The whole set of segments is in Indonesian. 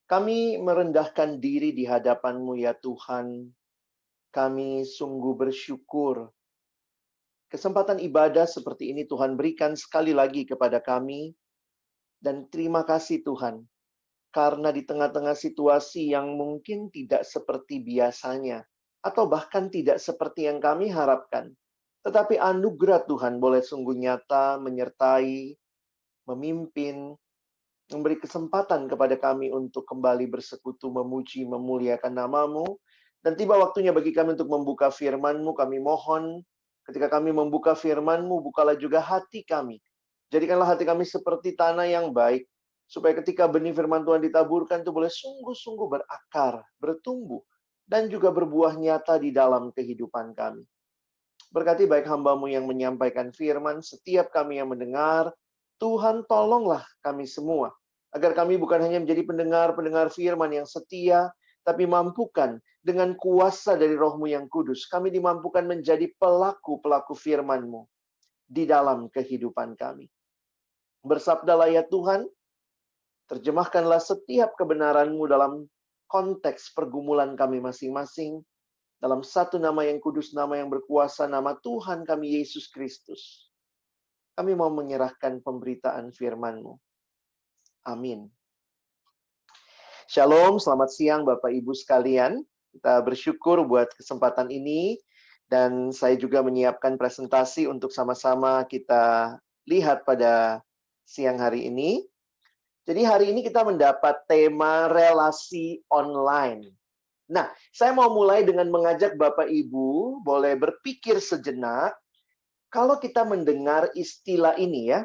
Kami merendahkan diri di hadapan-Mu ya Tuhan. Kami sungguh bersyukur. Kesempatan ibadah seperti ini Tuhan berikan sekali lagi kepada kami. Dan terima kasih Tuhan. Karena di tengah-tengah situasi yang mungkin tidak seperti biasanya. Atau bahkan tidak seperti yang kami harapkan. Tetapi anugerah Tuhan boleh sungguh nyata, menyertai, memimpin, memberi kesempatan kepada kami untuk kembali bersekutu, memuji, memuliakan nama-Mu. Dan tiba waktunya bagi kami untuk membuka firman-Mu. Kami mohon, ketika kami membuka firman-Mu, bukalah juga hati kami. Jadikanlah hati kami seperti tanah yang baik, supaya ketika benih firman Tuhan ditaburkan, itu boleh sungguh-sungguh berakar, bertumbuh, dan juga berbuah nyata di dalam kehidupan kami. Berkati baik hamba-Mu yang menyampaikan firman, setiap kami yang mendengar, Tuhan tolonglah kami semua, agar kami bukan hanya menjadi pendengar-pendengar firman yang setia, tapi mampukan dengan kuasa dari Roh-Mu yang kudus, kami dimampukan menjadi pelaku-pelaku firman-Mu di dalam kehidupan kami. Bersabdalah ya Tuhan, terjemahkanlah setiap kebenaran-Mu dalam konteks pergumulan kami masing-masing, dalam satu nama yang kudus, nama yang berkuasa, nama Tuhan kami Yesus Kristus. Kami mau menyerahkan pemberitaan firman-Mu. Amin. Shalom, selamat siang Bapak Ibu sekalian. Kita bersyukur buat kesempatan ini. Dan saya juga menyiapkan presentasi untuk sama-sama kita lihat pada siang hari ini. Jadi hari ini kita mendapat tema relasi online. Nah, saya mau mulai dengan mengajak Bapak Ibu boleh berpikir sejenak. Kalau kita mendengar istilah ini ya,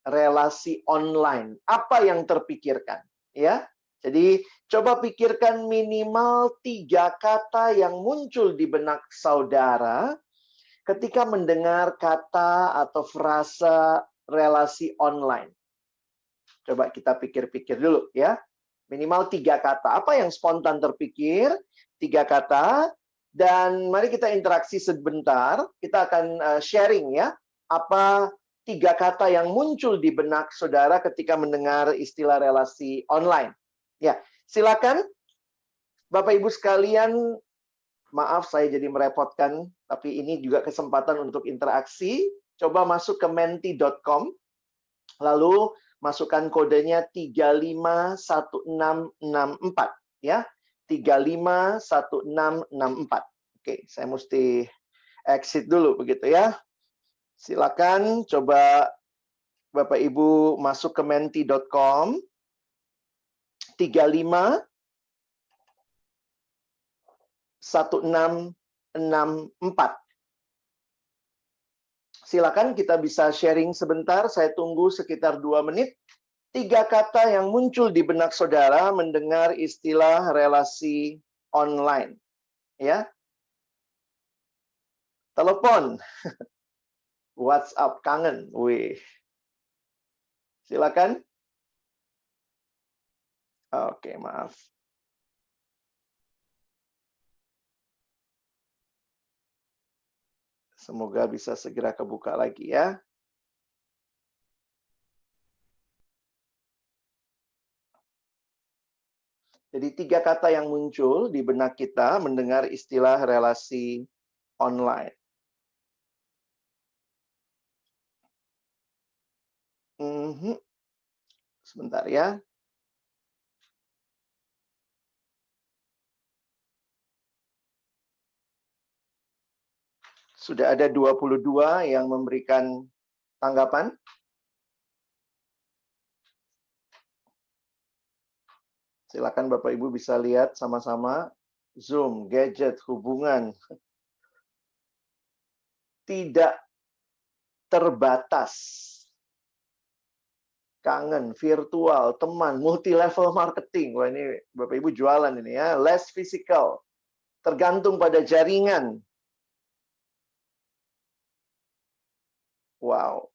relasi online, apa yang terpikirkan? Ya, jadi coba pikirkan minimal 3 kata yang muncul di benak saudara ketika mendengar kata atau frasa relasi online. Coba kita pikir-pikir dulu ya. Minimal 3 kata. Apa yang spontan terpikir? 3 kata. Dan mari kita interaksi sebentar. Kita akan sharing ya. Apa 3 kata yang muncul di benak saudara ketika mendengar istilah relasi online. Ya, silakan. Bapak Ibu sekalian, maaf saya jadi merepotkan. Tapi ini juga kesempatan untuk interaksi. Coba masuk ke menti.com. Lalu masukkan kodenya 351664 ya. 351664. Oke, saya mesti exit dulu begitu ya. Silakan coba Bapak Ibu masuk ke menti.com 351664. Silakan kita bisa sharing sebentar, saya tunggu sekitar 2 menit. 3 kata yang muncul di benak saudara mendengar istilah relasi online. Ya. Telepon. WhatsApp kangen. Wih. Silakan. Oke, maaf. Semoga bisa segera kebuka lagi ya. Jadi 3 kata yang muncul di benak kita mendengar istilah relasi online. Sebentar ya. Sudah ada 22 yang memberikan tanggapan. Silakan Bapak Ibu bisa lihat sama-sama. Zoom, gadget, hubungan. Tidak terbatas. Kangen, virtual, teman, multi-level marketing. Wah ini Bapak Ibu jualan ini ya. Less physical. Tergantung pada jaringan. Wow.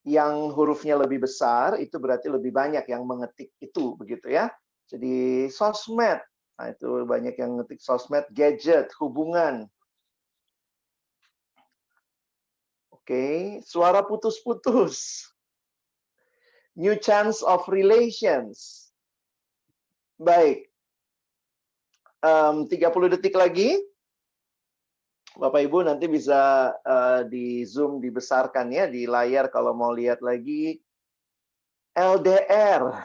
Yang hurufnya lebih besar, itu berarti lebih banyak yang mengetik itu, begitu ya. Jadi sosmed. Nah itu banyak yang ngetik sosmed, gadget, hubungan. Oke, suara putus-putus. New chance of relations. Baik, 30 detik lagi. Bapak Ibu nanti bisa di Zoom dibesarkan ya di layar kalau mau lihat lagi. LDR,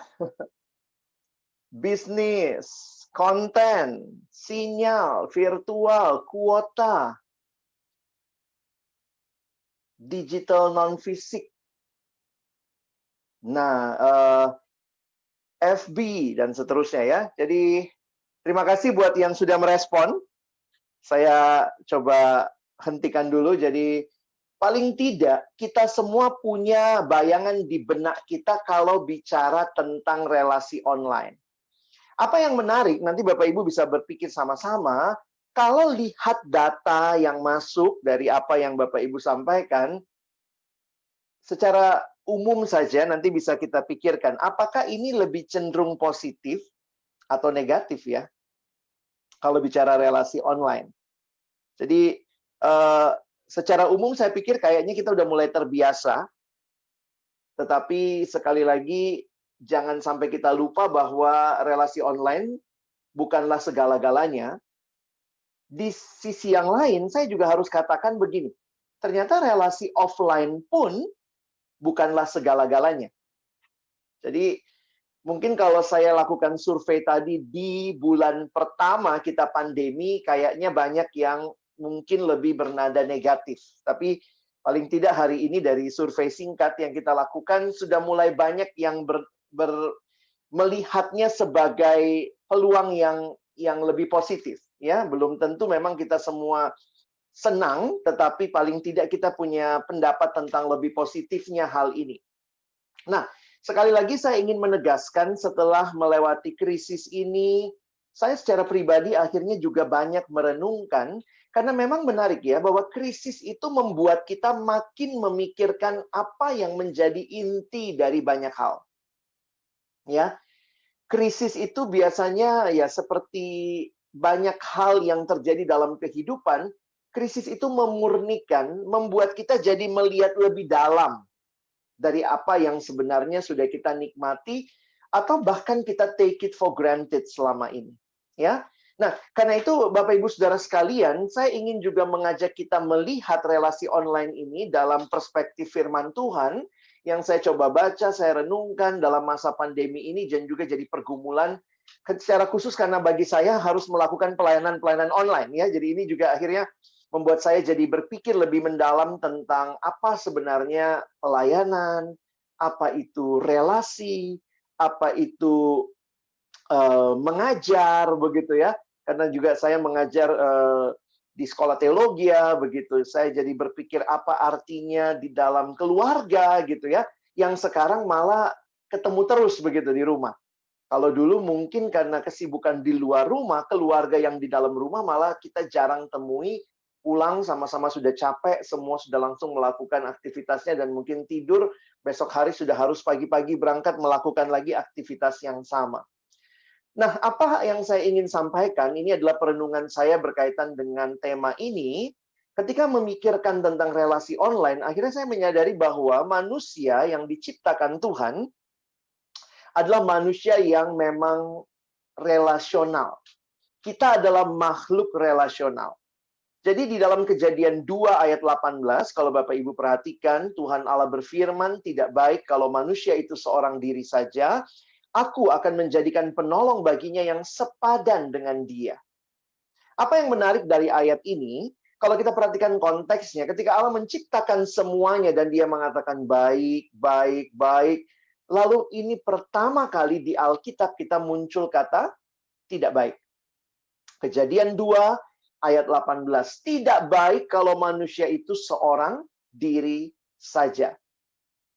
bisnis, konten, sinyal, virtual, kuota, digital non-fisik. Nah, FB dan seterusnya ya. Jadi terima kasih buat yang sudah merespon. Saya coba hentikan dulu. Jadi paling tidak kita semua punya bayangan di benak kita kalau bicara tentang relasi online. Apa yang menarik, nanti Bapak Ibu bisa berpikir sama-sama, kalau lihat data yang masuk dari apa yang Bapak Ibu sampaikan, secara umum saja nanti bisa kita pikirkan, apakah ini lebih cenderung positif atau negatif ya, kalau bicara relasi online. Jadi, secara umum saya pikir kayaknya kita udah mulai terbiasa, tetapi sekali lagi, jangan sampai kita lupa bahwa relasi online bukanlah segala-galanya. Di sisi yang lain, saya juga harus katakan begini, ternyata relasi offline pun bukanlah segala-galanya. Jadi, mungkin kalau saya lakukan survei tadi di bulan pertama kita pandemi, kayaknya banyak yang mungkin lebih bernada negatif. Tapi paling tidak hari ini dari survei singkat yang kita lakukan, sudah mulai banyak yang melihatnya sebagai peluang yang lebih positif. Ya, belum tentu memang kita semua senang, tetapi paling tidak kita punya pendapat tentang lebih positifnya hal ini. Nah, sekali lagi saya ingin menegaskan setelah melewati krisis ini, saya secara pribadi akhirnya juga banyak merenungkan, karena memang menarik ya, bahwa krisis itu membuat kita makin memikirkan apa yang menjadi inti dari banyak hal. Ya, krisis itu biasanya ya seperti banyak hal yang terjadi dalam kehidupan, krisis itu memurnikan, membuat kita jadi melihat lebih dalam dari apa yang sebenarnya sudah kita nikmati atau bahkan kita take it for granted selama ini. Ya. Nah, karena itu Bapak Ibu Saudara sekalian, saya ingin juga mengajak kita melihat relasi online ini dalam perspektif firman Tuhan yang saya coba baca, saya renungkan dalam masa pandemi ini dan juga jadi pergumulan secara khusus karena bagi saya harus melakukan pelayanan-pelayanan online ya. Jadi ini juga akhirnya membuat saya jadi berpikir lebih mendalam tentang apa sebenarnya pelayanan, apa itu relasi, apa itu mengajar begitu ya. Karena juga saya mengajar di sekolah teologi ya begitu. Saya jadi berpikir apa artinya di dalam keluarga gitu ya, yang sekarang malah ketemu terus begitu di rumah. Kalau dulu mungkin karena kesibukan di luar rumah, keluarga yang di dalam rumah malah kita jarang temui, pulang sama-sama sudah capek, semua sudah langsung melakukan aktivitasnya dan mungkin tidur, besok hari sudah harus pagi-pagi berangkat melakukan lagi aktivitas yang sama. Nah, apa yang saya ingin sampaikan, ini adalah perenungan saya berkaitan dengan tema ini. Ketika memikirkan tentang relasi online, akhirnya saya menyadari bahwa manusia yang diciptakan Tuhan adalah manusia yang memang relasional. Kita adalah makhluk relasional. Jadi di dalam Kejadian 2 ayat 18, kalau Bapak Ibu perhatikan, Tuhan Allah berfirman, tidak baik kalau manusia itu seorang diri saja, aku akan menjadikan penolong baginya yang sepadan dengan dia. Apa yang menarik dari ayat ini, kalau kita perhatikan konteksnya, ketika Allah menciptakan semuanya dan dia mengatakan baik, baik, baik, lalu ini pertama kali di Alkitab kita muncul kata tidak baik. Kejadian 2 ayat 18. Tidak baik kalau manusia itu seorang diri saja.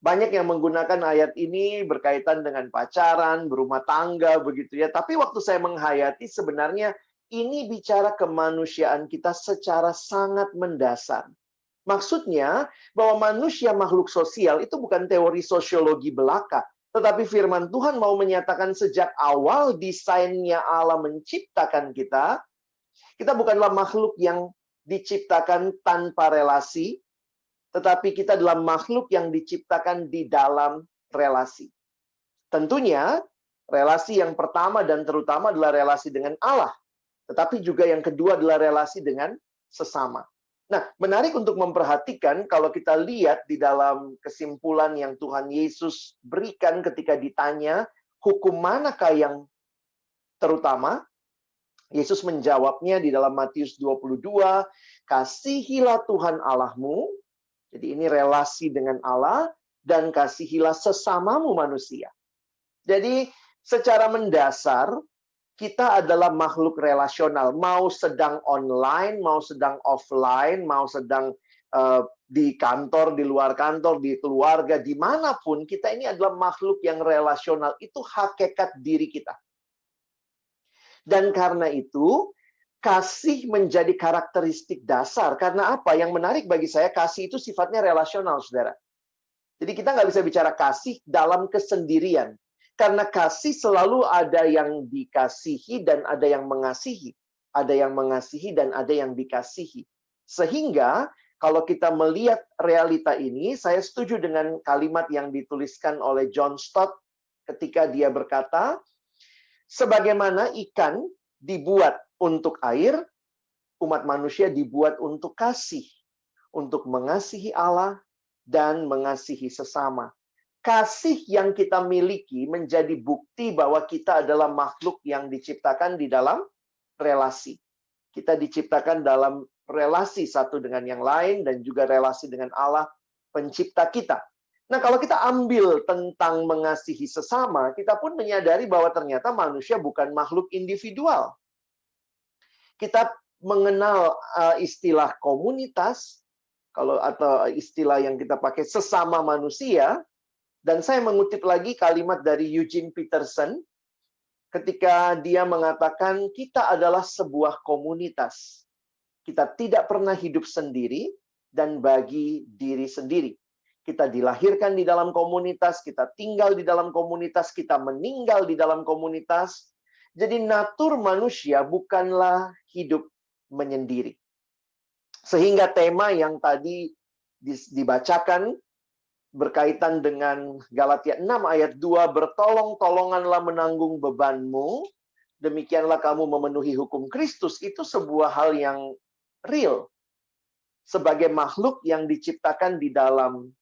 Banyak yang menggunakan ayat ini berkaitan dengan pacaran, berumah tangga, begitu ya. Tapi waktu saya menghayati sebenarnya ini bicara kemanusiaan kita secara sangat mendasar. Maksudnya bahwa manusia makhluk sosial itu bukan teori sosiologi belaka. Tetapi firman Tuhan mau menyatakan sejak awal desainnya Allah menciptakan kita, kita bukanlah makhluk yang diciptakan tanpa relasi, tetapi kita adalah makhluk yang diciptakan di dalam relasi. Tentunya, Relasi yang pertama dan terutama adalah relasi dengan Allah. Tetapi juga yang kedua adalah relasi dengan sesama. Nah, menarik untuk memperhatikan kalau kita lihat di dalam kesimpulan yang Tuhan Yesus berikan ketika ditanya, hukum manakah yang terutama? Yesus menjawabnya di dalam Matius 22, kasihilah Tuhan Allahmu, jadi ini relasi dengan Allah, dan kasihilah sesamamu manusia. Jadi secara mendasar, kita adalah makhluk relasional, mau sedang online, mau sedang offline, mau sedang di kantor, di luar kantor, di keluarga, dimanapun, kita ini adalah makhluk yang relasional. Itu hakikat diri kita. Dan karena itu, kasih menjadi karakteristik dasar. Karena apa? Yang menarik bagi saya, kasih itu sifatnya relasional, saudara. Jadi kita nggak bisa bicara kasih dalam kesendirian. Karena kasih selalu ada yang dikasihi dan ada yang mengasihi. Ada yang mengasihi dan ada yang dikasihi. Sehingga kalau kita melihat realita ini, saya setuju dengan kalimat yang dituliskan oleh John Stott ketika dia berkata, sebagaimana ikan dibuat untuk air, umat manusia dibuat untuk kasih. Untuk mengasihi Allah dan mengasihi sesama. Kasih yang kita miliki menjadi bukti bahwa kita adalah makhluk yang diciptakan di dalam relasi. Kita diciptakan dalam relasi satu dengan yang lain dan juga relasi dengan Allah, pencipta kita. Nah, kalau kita ambil tentang mengasihi sesama, kita pun menyadari bahwa ternyata manusia bukan makhluk individual. Kita mengenal istilah komunitas, atau istilah yang kita pakai sesama manusia. Dan saya mengutip lagi kalimat dari Eugene Peterson ketika dia mengatakan kita adalah sebuah komunitas. Kita tidak pernah hidup sendiri dan bagi diri sendiri. Kita dilahirkan di dalam komunitas, kita tinggal di dalam komunitas, kita meninggal di dalam komunitas. Jadi natur manusia bukanlah hidup menyendiri. Sehingga tema yang tadi dibacakan berkaitan dengan Galatia 6 ayat 2, bertolong-tolonganlah menanggung bebanmu, demikianlah kamu memenuhi hukum Kristus, itu sebuah hal yang real. Sebagai makhluk yang diciptakan di dalam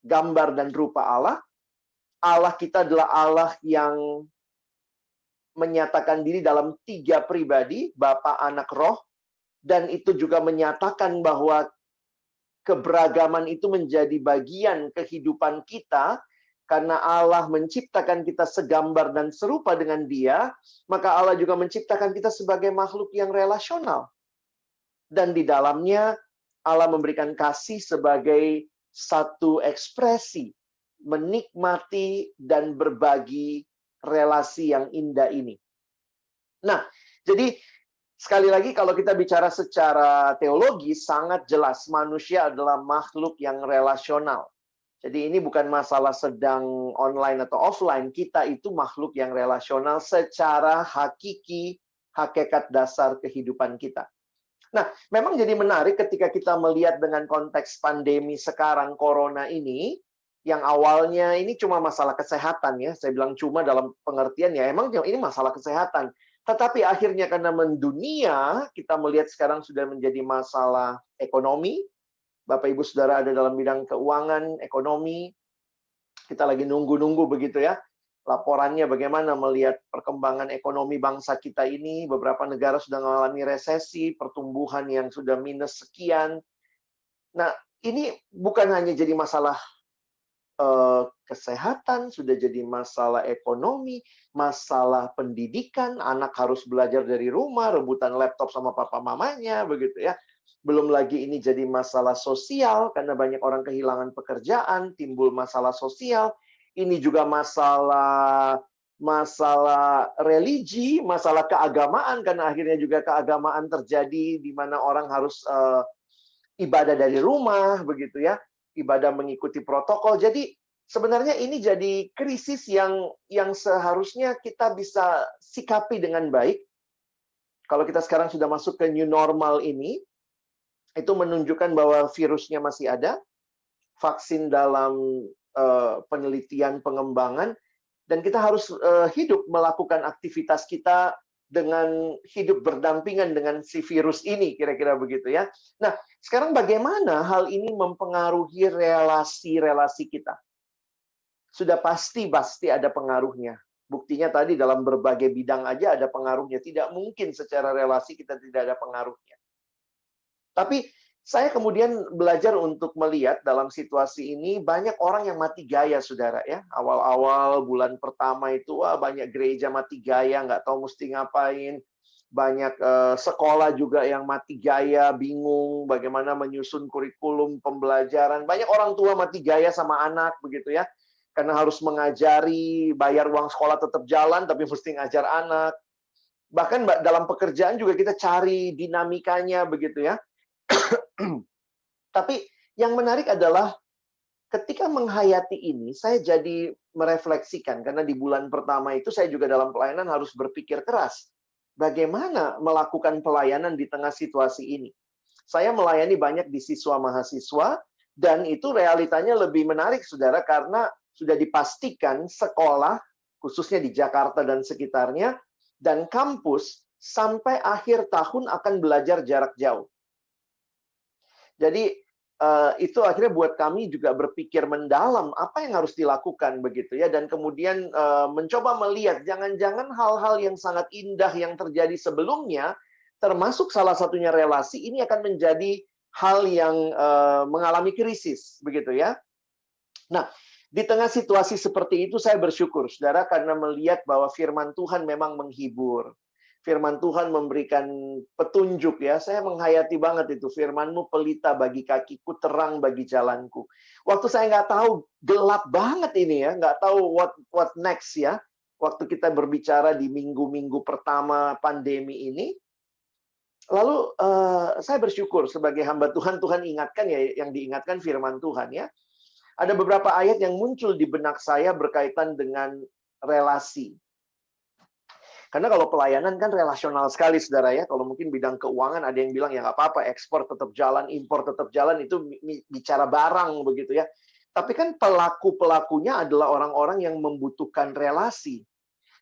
gambar dan rupa Allah, Allah kita adalah Allah yang menyatakan diri dalam 3 pribadi, Bapa, Anak, Roh, dan itu juga menyatakan bahwa keberagaman itu menjadi bagian kehidupan kita, karena Allah menciptakan kita segambar dan serupa dengan Dia, maka Allah juga menciptakan kita sebagai makhluk yang relasional. Dan di dalamnya, Allah memberikan kasih sebagai satu ekspresi, menikmati dan berbagi relasi yang indah ini. Nah, jadi sekali lagi, kalau kita bicara secara teologi, sangat jelas manusia adalah makhluk yang relasional. Jadi ini bukan masalah sedang online atau offline, kita itu makhluk yang relasional secara hakiki, hakikat dasar kehidupan kita. Nah, memang jadi menarik ketika kita melihat dengan konteks pandemi sekarang, corona ini, yang awalnya ini cuma masalah kesehatan ya, saya bilang cuma dalam pengertian ya, emang ini masalah kesehatan. Tetapi akhirnya karena mendunia, kita melihat sekarang sudah menjadi masalah ekonomi. Bapak Ibu Saudara ada dalam bidang keuangan, ekonomi. Kita lagi nunggu-nunggu begitu ya. Laporannya bagaimana melihat perkembangan ekonomi bangsa kita ini. Beberapa negara sudah mengalami resesi, pertumbuhan yang sudah minus sekian. Nah, ini bukan hanya jadi masalah kesehatan, sudah jadi masalah ekonomi, masalah pendidikan, anak harus belajar dari rumah, rebutan laptop sama papa mamanya, begitu ya. Belum lagi ini jadi masalah sosial, karena banyak orang kehilangan pekerjaan, timbul masalah sosial. Ini juga masalah religi, masalah keagamaan, karena akhirnya juga keagamaan terjadi di mana orang harus ibadah dari rumah, begitu ya. Ibadah mengikuti protokol. Jadi sebenarnya ini jadi krisis yang seharusnya kita bisa sikapi dengan baik. Kalau kita sekarang sudah masuk ke new normal ini, itu menunjukkan bahwa virusnya masih ada, vaksin dalam penelitian pengembangan, Dan kita harus hidup melakukan aktivitas kita dengan hidup berdampingan dengan si virus ini, kira-kira begitu ya. Nah, sekarang bagaimana hal ini mempengaruhi relasi-relasi kita? Sudah pasti ada pengaruhnya. Buktinya tadi dalam berbagai bidang aja ada pengaruhnya. Tidak mungkin secara relasi kita tidak ada pengaruhnya. Tapi saya kemudian belajar untuk melihat dalam situasi ini banyak orang yang mati gaya, saudara ya. Awal-awal bulan pertama itu wah banyak gereja mati gaya, nggak tahu mesti ngapain. Banyak sekolah juga yang mati gaya, bingung bagaimana menyusun kurikulum pembelajaran. Banyak orang tua mati gaya sama anak begitu ya. Karena harus mengajari, bayar uang sekolah tetap jalan tapi mesti ngajar anak. Bahkan dalam pekerjaan juga kita cari dinamikanya begitu ya. Tapi yang menarik adalah ketika menghayati ini, saya jadi merefleksikan. Karena di bulan pertama itu saya juga dalam pelayanan harus berpikir keras. Bagaimana melakukan pelayanan di tengah situasi ini? Saya melayani banyak di siswa mahasiswa, dan itu realitanya lebih menarik, saudara, karena sudah dipastikan sekolah, khususnya di Jakarta dan sekitarnya, dan kampus, sampai akhir tahun akan belajar jarak jauh. Jadi itu akhirnya buat kami juga berpikir mendalam apa yang harus dilakukan begitu ya, dan kemudian mencoba melihat jangan-jangan hal-hal yang sangat indah yang terjadi sebelumnya, termasuk salah satunya relasi, ini akan menjadi hal yang mengalami krisis begitu ya. Nah, di tengah situasi seperti itu saya bersyukur, saudara, karena melihat bahwa firman Tuhan memang menghibur. Firman Tuhan memberikan petunjuk ya. Saya menghayati banget itu. Firman-Mu pelita bagi kakiku, terang bagi jalanku. Waktu saya nggak tahu, gelap banget ini ya. Nggak tahu what next ya. Waktu kita berbicara di minggu-minggu pertama pandemi ini. Lalu saya bersyukur sebagai hamba Tuhan, Tuhan ingatkan ya, yang diingatkan firman Tuhan ya. Ada beberapa ayat yang muncul di benak saya berkaitan dengan relasi. Karena kalau pelayanan kan relasional sekali, saudara ya. Kalau mungkin bidang keuangan ada yang bilang ya nggak apa-apa, ekspor tetap jalan, impor tetap jalan, itu bicara barang begitu ya. Tapi kan pelaku-pelakunya adalah orang-orang yang membutuhkan relasi.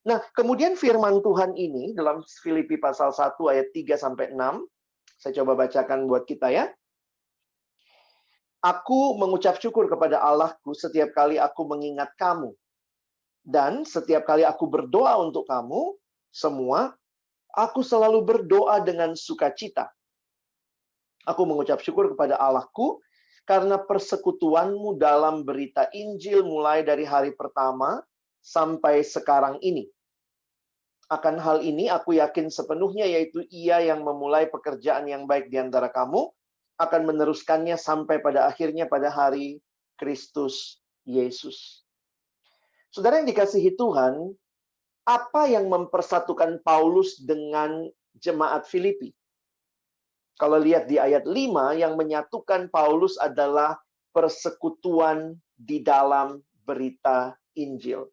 Nah, kemudian firman Tuhan ini dalam Filipi pasal 1 ayat 3-6, saya coba bacakan buat kita ya. Aku mengucap syukur kepada Allahku setiap kali aku mengingat kamu. Dan setiap kali aku berdoa untuk kamu, semua, aku selalu berdoa dengan sukacita. Aku mengucap syukur kepada Allahku karena persekutuanmu dalam berita Injil mulai dari hari pertama sampai sekarang ini. Akan hal ini aku yakin sepenuhnya, yaitu Ia yang memulai pekerjaan yang baik di antara kamu akan meneruskannya sampai pada akhirnya pada hari Kristus Yesus. Saudara yang dikasihi Tuhan, apa yang mempersatukan Paulus dengan jemaat Filipi? Kalau lihat di ayat 5, yang menyatukan Paulus adalah persekutuan di dalam berita Injil.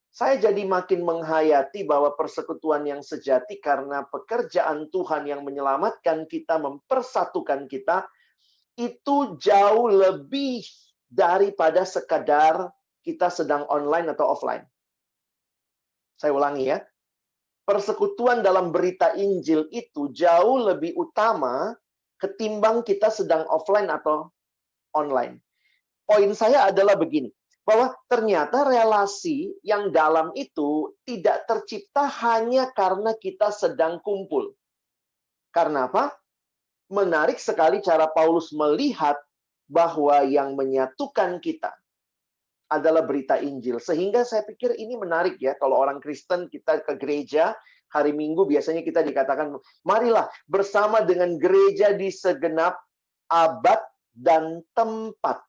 Saya jadi makin menghayati bahwa persekutuan yang sejati karena pekerjaan Tuhan yang menyelamatkan kita, mempersatukan kita, itu jauh lebih daripada sekadar kita sedang online atau offline. Saya ulangi ya. Persekutuan dalam berita Injil itu jauh lebih utama ketimbang kita sedang offline atau online. Poin saya adalah begini, bahwa ternyata relasi yang dalam itu tidak tercipta hanya karena kita sedang kumpul. Karena apa? Menarik sekali cara Paulus melihat bahwa yang menyatukan kita adalah berita Injil. Sehingga saya pikir ini menarik ya, kalau orang Kristen kita ke gereja, hari Minggu biasanya kita dikatakan, marilah bersama dengan gereja di segenap abad dan tempat.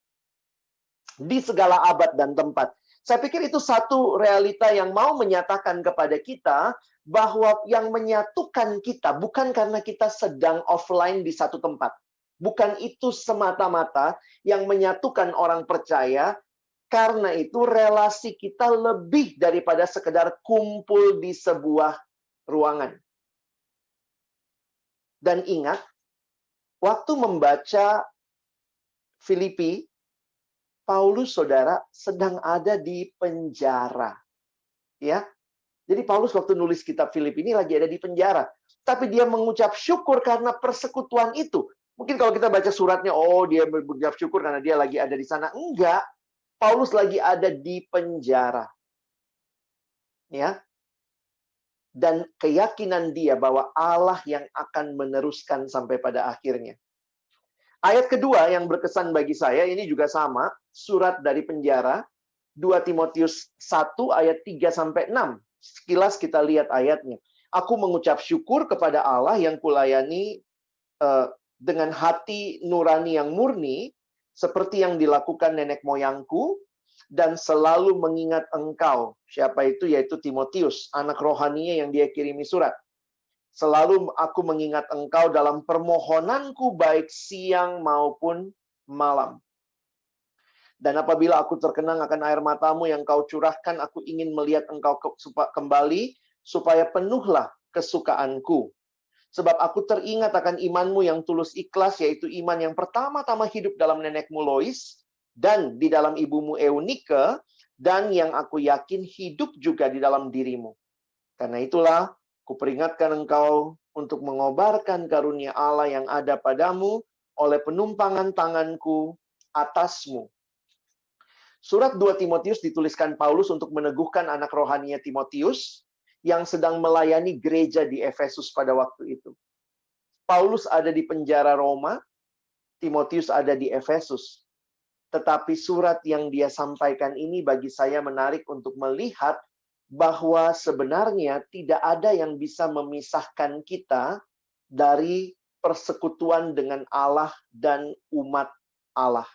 Di segala abad dan tempat. Saya pikir itu satu realita yang mau menyatakan kepada kita bahwa yang menyatukan kita bukan karena kita sedang offline di satu tempat. Bukan itu semata-mata yang menyatukan orang percaya. Karena itu relasi kita lebih daripada sekedar kumpul di sebuah ruangan. Dan ingat, waktu membaca Filipi, Paulus, saudara, sedang ada di penjara. Ya. Jadi Paulus waktu nulis kitab Filipi ini lagi ada di penjara. Tapi dia mengucap syukur karena persekutuan itu. Mungkin kalau kita baca suratnya, oh dia mengucap syukur karena dia lagi ada di sana. Enggak. Paulus lagi ada di penjara. Ya. Dan keyakinan dia bahwa Allah yang akan meneruskan sampai pada akhirnya. Ayat kedua yang berkesan bagi saya, ini juga sama. Surat dari penjara. 2 Timotius 1 ayat 3-6. Sekilas kita lihat ayatnya. Aku mengucap syukur kepada Allah yang kulayani dengan hati nurani yang murni, seperti yang dilakukan nenek moyangku, dan selalu mengingat engkau. Siapa itu? Yaitu Timotius, anak rohaninya yang dia kirimi surat. Selalu aku mengingat engkau dalam permohonanku baik siang maupun malam. Dan apabila aku terkenang akan air matamu yang kau curahkan, aku ingin melihat engkau kembali, supaya penuhlah kesukaanku. Sebab aku teringat akan imanmu yang tulus ikhlas, yaitu iman yang pertama-tama hidup dalam nenekmu Lois, dan di dalam ibumu Eunike, dan yang aku yakin hidup juga di dalam dirimu. Karena itulah, kuperingatkan engkau untuk mengobarkan karunia Allah yang ada padamu oleh penumpangan tanganku atasmu. Surat 2 Timotius dituliskan Paulus untuk meneguhkan anak rohaninya Timotius yang sedang melayani gereja di Efesus pada waktu itu. Paulus ada di penjara Roma, Timotius ada di Efesus. Tetapi surat yang dia sampaikan ini bagi saya menarik untuk melihat bahwa sebenarnya tidak ada yang bisa memisahkan kita dari persekutuan dengan Allah dan umat Allah.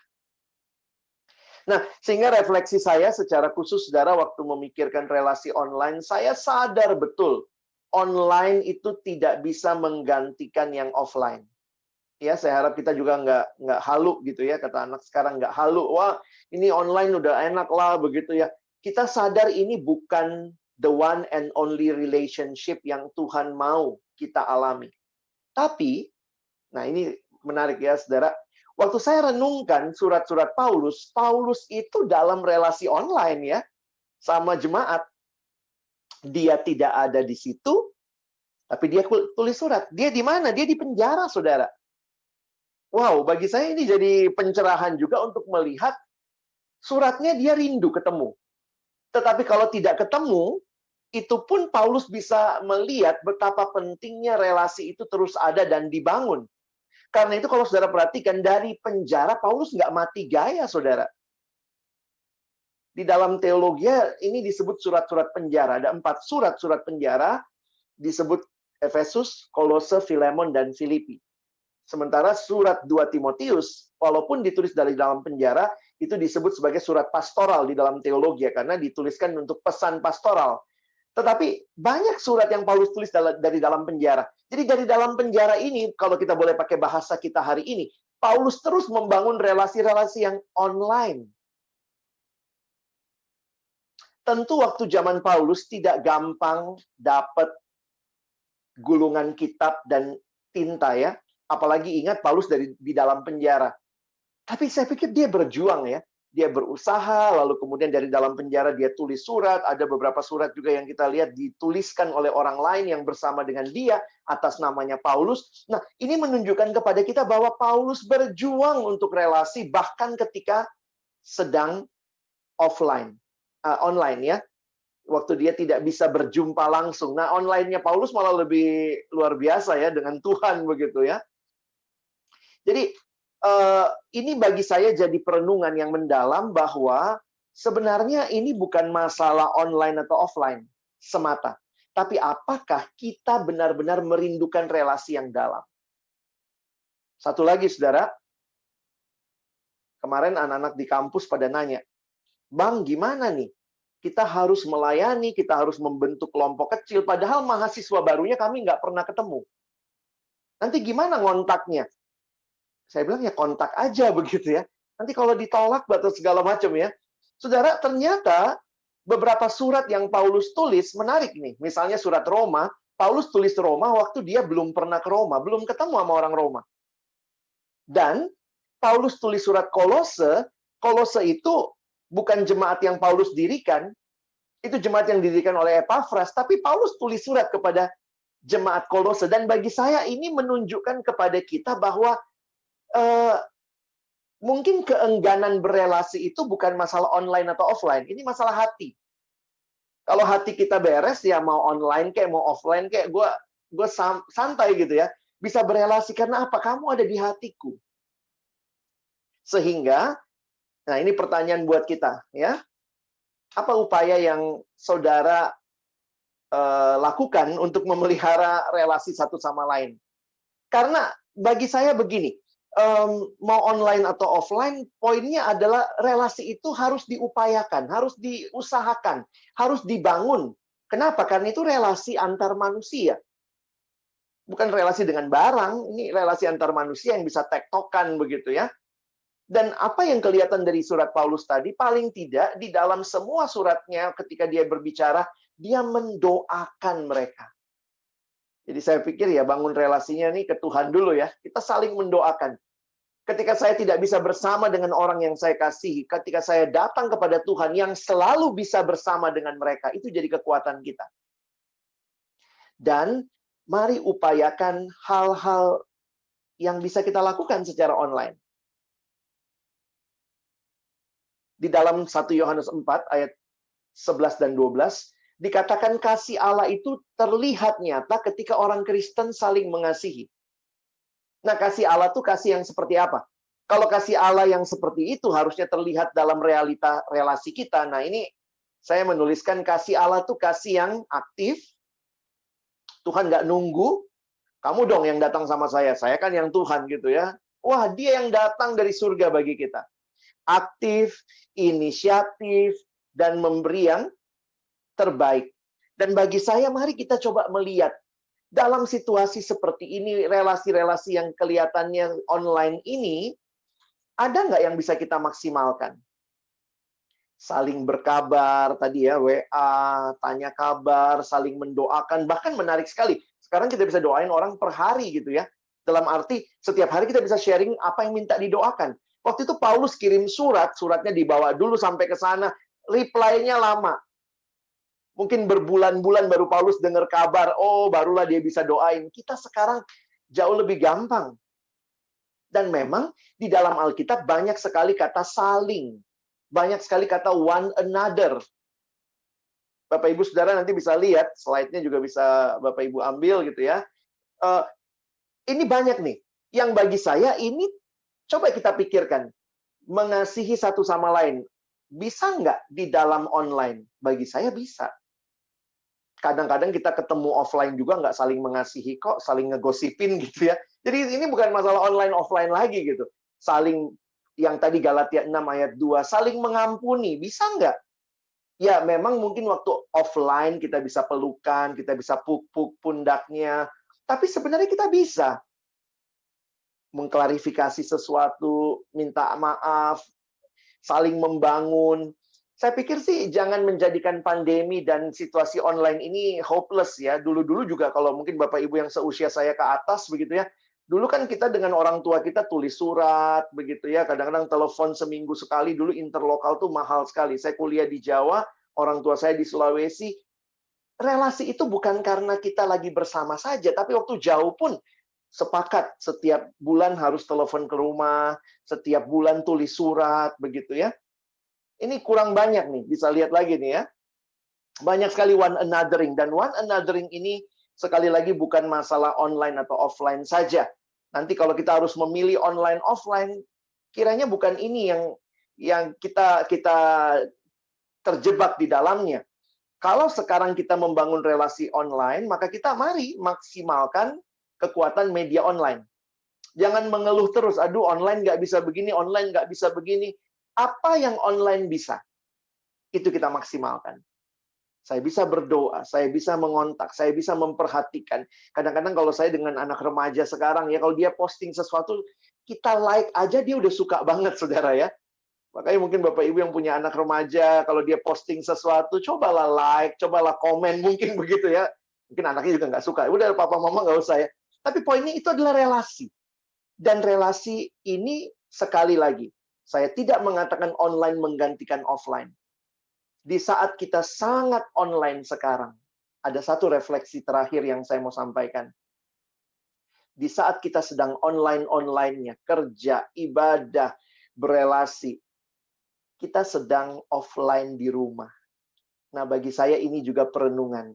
Nah, sehingga refleksi saya secara khusus, saudara, waktu memikirkan relasi online, saya sadar betul, online itu tidak bisa menggantikan yang offline. Ya, saya harap kita juga nggak halu gitu ya, kata anak sekarang nggak halu. Wah, ini online udah enak lah begitu ya. Kita sadar ini bukan the one and only relationship yang Tuhan mau kita alami. Tapi, nah ini menarik ya saudara, waktu saya renungkan surat-surat Paulus, Paulus itu dalam relasi online ya, sama jemaat. Dia tidak ada di situ, tapi dia tulis surat. Dia di mana? Dia di penjara, saudara. Wow, bagi saya ini jadi pencerahan juga untuk melihat suratnya dia rindu ketemu. Tetapi kalau tidak ketemu, itu pun Paulus bisa melihat betapa pentingnya relasi itu terus ada dan dibangun. Karena itu kalau saudara perhatikan, dari penjara Paulus nggak mati gaya, saudara. Di dalam teologi ini disebut surat-surat penjara. Ada 4 surat-surat penjara, disebut Efesus, Kolose, Filemon, dan Filipi. Sementara surat 2 Timotius, walaupun ditulis dari dalam penjara, itu disebut sebagai surat pastoral di dalam teologi, karena dituliskan untuk pesan pastoral. Tetapi banyak surat yang Paulus tulis dari dalam penjara. Jadi dari dalam penjara ini, kalau kita boleh pakai bahasa kita hari ini, Paulus terus membangun relasi-relasi yang online. Tentu waktu zaman Paulus tidak gampang dapat gulungan kitab dan tinta ya. Apalagi ingat Paulus di dalam penjara. Tapi saya pikir dia berjuang ya. Dia berusaha, lalu kemudian dari dalam penjara dia tulis surat. Ada beberapa surat juga yang kita lihat dituliskan oleh orang lain yang bersama dengan dia atas namanya Paulus. Nah, ini menunjukkan kepada kita bahwa Paulus berjuang untuk relasi bahkan ketika sedang online ya. Waktu dia tidak bisa berjumpa langsung. Nah, online-nya Paulus malah lebih luar biasa ya dengan Tuhan begitu ya. Jadi ini bagi saya jadi perenungan yang mendalam bahwa sebenarnya ini bukan masalah online atau offline semata. Tapi apakah kita benar-benar merindukan relasi yang dalam? Satu lagi, saudara. Kemarin anak-anak di kampus pada nanya, Bang, gimana nih? Kita harus melayani, kita harus membentuk kelompok kecil, padahal mahasiswa barunya kami nggak pernah ketemu. Nanti gimana ngontaknya? Saya bilang ya kontak aja begitu ya. Nanti kalau ditolak atau segala macam ya. Saudara, ternyata beberapa surat yang Paulus tulis menarik nih. Misalnya surat Roma, Paulus tulis Roma waktu dia belum pernah ke Roma, belum ketemu sama orang Roma. Dan Paulus tulis surat Kolose itu bukan jemaat yang Paulus dirikan, Itu jemaat yang didirikan oleh Epafras, tapi Paulus tulis surat kepada jemaat Kolose. Dan bagi saya ini menunjukkan kepada kita bahwa eh, mungkin keengganan berelasi itu bukan masalah online atau offline, ini masalah hati. Kalau hati kita beres, ya mau online kayak mau offline kayak gue santai gitu ya. Bisa berelasi karena apa? Kamu ada di hatiku. Sehingga, nah ini pertanyaan buat kita ya. Apa upaya yang saudara lakukan untuk memelihara relasi satu sama lain? Karena bagi saya begini, mau online atau offline, poinnya adalah relasi itu harus diupayakan, harus diusahakan, harus dibangun. Kenapa? Karena itu relasi antar manusia. Bukan relasi dengan barang, ini relasi antar manusia yang bisa tektokan begitu ya. Dan apa yang kelihatan dari surat Paulus tadi, paling tidak di dalam semua suratnya ketika dia berbicara, dia mendoakan mereka. Jadi saya pikir ya bangun relasinya nih ke Tuhan dulu ya. Kita saling mendoakan. Ketika saya tidak bisa bersama dengan orang yang saya kasihi, ketika saya datang kepada Tuhan yang selalu bisa bersama dengan mereka, itu jadi kekuatan kita. Dan mari upayakan hal-hal yang bisa kita lakukan secara online. Di dalam 1 Yohanes 4 ayat 11 dan 12, dikatakan kasih Allah itu terlihat nyata ketika orang Kristen saling mengasihi. Nah, kasih Allah itu kasih yang seperti apa? Kalau kasih Allah yang seperti itu harusnya terlihat dalam realita relasi kita. Nah, ini saya menuliskan kasih Allah itu kasih yang aktif. Tuhan nggak nunggu, kamu dong yang datang sama saya kan yang Tuhan gitu ya. Wah, dia yang datang dari surga bagi kita. Aktif, inisiatif, dan memberi yang terbaik. Dan bagi saya, mari kita coba melihat dalam situasi seperti ini, relasi-relasi yang kelihatannya online ini, ada nggak yang bisa kita maksimalkan? Saling berkabar, tadi ya, WA, tanya kabar, saling mendoakan, bahkan menarik sekali. Sekarang kita bisa doain orang per hari gitu ya. Dalam arti, setiap hari kita bisa sharing apa yang minta didoakan. Waktu itu Paulus kirim suratnya dibawa dulu sampai ke sana, reply-nya lama. Mungkin berbulan-bulan baru Paulus dengar kabar, oh barulah dia bisa doain. Kita sekarang jauh lebih gampang. Dan memang di dalam Alkitab banyak sekali kata saling. Banyak sekali kata one another. Bapak Ibu Saudara nanti bisa lihat, slide-nya juga bisa Bapak Ibu ambil gitu ya. Ini banyak nih. Yang bagi saya ini, coba kita pikirkan. Mengasihi satu sama lain. Bisa nggak di dalam online? Bagi saya bisa. Kadang-kadang kita ketemu offline juga nggak saling mengasihi kok, saling ngegosipin gitu ya. Jadi ini bukan masalah online-offline lagi gitu. Saling, yang tadi Galatia 6 ayat 2, saling mengampuni. Bisa nggak? Ya memang mungkin waktu offline kita bisa pelukan, kita bisa puk-puk pundaknya. Tapi sebenarnya kita bisa mengklarifikasi sesuatu, minta maaf, saling membangun. Saya pikir sih jangan menjadikan pandemi dan situasi online ini hopeless ya. Dulu-dulu juga kalau mungkin Bapak Ibu yang seusia saya ke atas begitu ya. Dulu kan kita dengan orang tua kita tulis surat begitu ya. Kadang-kadang telepon seminggu sekali. Dulu interlokal tuh mahal sekali. Saya kuliah di Jawa, orang tua saya di Sulawesi. Relasi itu bukan karena kita lagi bersama saja, tapi waktu jauh pun sepakat setiap bulan harus telepon ke rumah, setiap bulan tulis surat begitu ya. Ini kurang banyak nih, bisa lihat lagi nih ya. Banyak sekali one anothering. Dan one anothering ini sekali lagi bukan masalah online atau offline saja. Nanti kalau kita harus memilih online offline, kiranya bukan ini yang kita terjebak di dalamnya. Kalau sekarang kita membangun relasi online, maka kita mari maksimalkan kekuatan media online. Jangan mengeluh terus, aduh online nggak bisa begini, online nggak bisa begini. Apa yang online bisa, itu kita maksimalkan. Saya bisa berdoa, saya bisa mengontak, saya bisa memperhatikan. Kadang-kadang kalau saya dengan anak remaja sekarang, ya kalau dia posting sesuatu, kita like aja dia udah suka banget, saudara ya. Makanya mungkin Bapak Ibu yang punya anak remaja, kalau dia posting sesuatu, cobalah like, cobalah komen, mungkin begitu ya. Mungkin anaknya juga nggak suka. Udah papa mama nggak usah ya. Tapi poinnya itu adalah relasi. Dan relasi ini sekali lagi, saya tidak mengatakan online menggantikan offline. Di saat kita sangat online sekarang, ada satu refleksi terakhir yang saya mau sampaikan. Di saat kita sedang online-online-nya, kerja, ibadah, berelasi, kita sedang offline di rumah. Nah, bagi saya ini juga perenungan.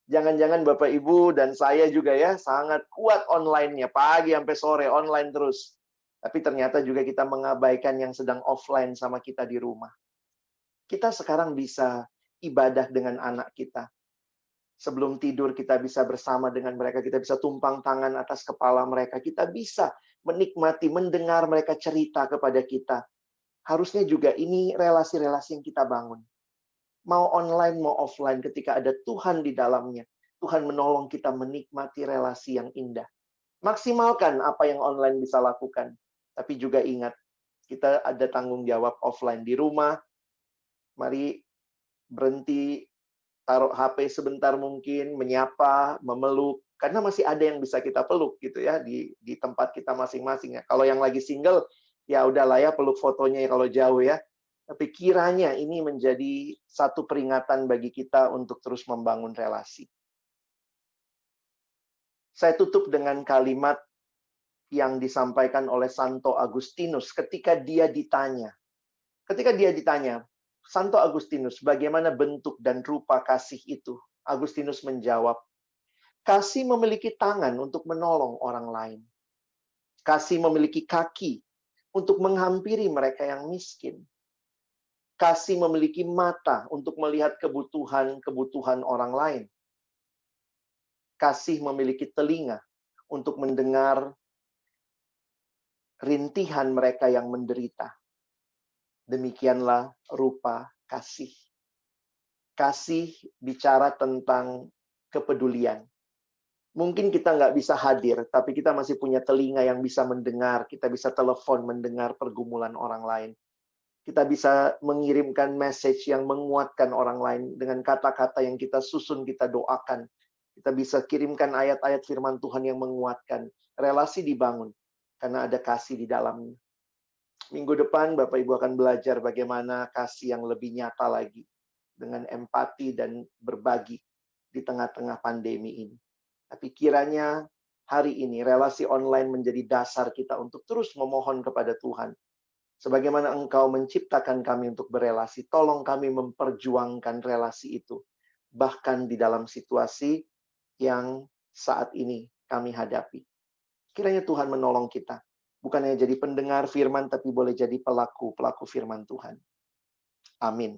Jangan-jangan Bapak Ibu dan saya juga ya, sangat kuat online-nya. Pagi sampai sore, online terus. Tapi ternyata juga kita mengabaikan yang sedang offline sama kita di rumah. Kita sekarang bisa ibadah dengan anak kita. Sebelum tidur kita bisa bersama dengan mereka, kita bisa tumpang tangan atas kepala mereka, kita bisa menikmati, mendengar mereka cerita kepada kita. Harusnya juga ini relasi-relasi yang kita bangun. Mau online, mau offline, ketika ada Tuhan di dalamnya, Tuhan menolong kita menikmati relasi yang indah. Maksimalkan apa yang online bisa lakukan. Tapi juga ingat, kita ada tanggung jawab offline di rumah. Mari berhenti, taruh HP sebentar mungkin, menyapa, memeluk, karena masih ada yang bisa kita peluk gitu ya di tempat kita masing-masing ya. Kalau yang lagi single, ya udahlah ya peluk fotonya ya kalau jauh ya. Tapi kiranya ini menjadi satu peringatan bagi kita untuk terus membangun relasi. Saya tutup dengan kalimat yang disampaikan oleh Santo Agustinus ketika dia ditanya. Santo Agustinus, bagaimana bentuk dan rupa kasih itu? Agustinus menjawab, kasih memiliki tangan untuk menolong orang lain. Kasih memiliki kaki untuk menghampiri mereka yang miskin. Kasih memiliki mata untuk melihat kebutuhan orang lain. Kasih memiliki telinga untuk mendengar rintihan mereka yang menderita. Demikianlah rupa kasih. Kasih bicara tentang kepedulian. Mungkin kita nggak bisa hadir, tapi kita masih punya telinga yang bisa mendengar. Kita bisa telepon mendengar pergumulan orang lain. Kita bisa mengirimkan message yang menguatkan orang lain dengan kata-kata yang kita susun, kita doakan. Kita bisa kirimkan ayat-ayat firman Tuhan yang menguatkan. Relasi dibangun karena ada kasih di dalamnya. Minggu depan Bapak Ibu akan belajar bagaimana kasih yang lebih nyata lagi dengan empati dan berbagi di tengah-tengah pandemi ini. Tapi kiranya hari ini relasi online menjadi dasar kita untuk terus memohon kepada Tuhan. Sebagaimana Engkau menciptakan kami untuk berelasi, tolong kami memperjuangkan relasi itu. Bahkan di dalam situasi yang saat ini kami hadapi. Kiranya Tuhan menolong kita. Bukan hanya jadi pendengar firman, tapi boleh jadi pelaku firman Tuhan. Amin.